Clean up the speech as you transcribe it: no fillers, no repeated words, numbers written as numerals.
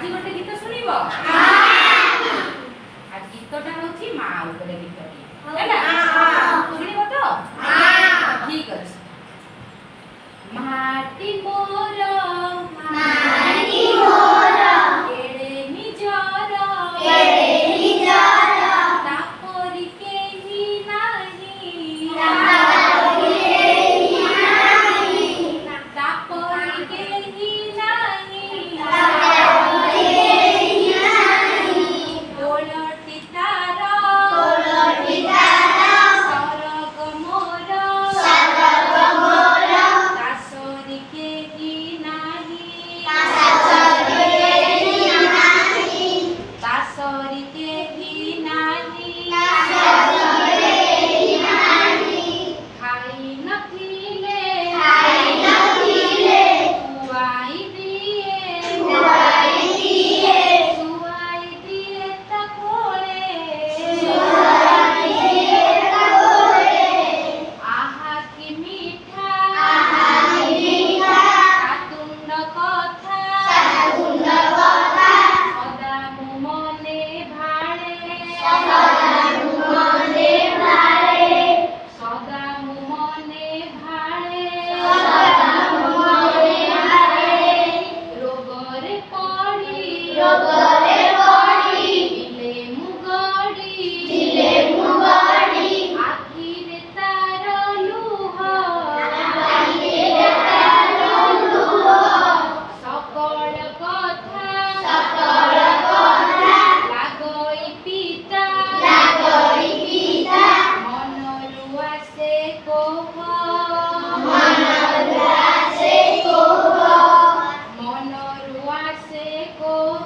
ଆଜି ଗୋଟେ ଗୀତ ଶୁଣିବ? ଆଜି ଗୀତଟା ହେଉଛି ମା ଉପରେ ଗୀତଟି ହେଲା, ଶୁଣିବ ତ? ଠିକ ଅଛି। ମାଟି ମୋର କେଡ଼େ ନିଜର, ତାପରି କେହି ନାହିଁ, ତାପରି କେହି ନାହିଁ। କୋଳଟି ତାର ସରଗ ମୋର, ଦାସରି କେହି ନାହିଁ, ଦାସରି କେହି ନାହିଁ। ଖାଇ ନଥିଲେ ଖୁଆଇ ଦିଏ, ଶୁଆଇ ଦିଏ ତା କୋଳେ, ଆହା କି ମିଠା ତା ତୁଣ୍ଡ କଥା, ସଦା ମୋ ମନେ ଭାଳେ, ସଦା ମୋ ମନେ ଭାଳେ। ରୋଗରେ ପଡ଼ି ଥିଲେ ମୁଁ ଗଡ଼ି, ଆଖିରେ ତାର ଲୁହ, ସକଳ କଥା ଲାଗଇ ପିତା, ମନରୁ ଆସେ କୋହ, ମନରୁ ଆସେ କୋହ।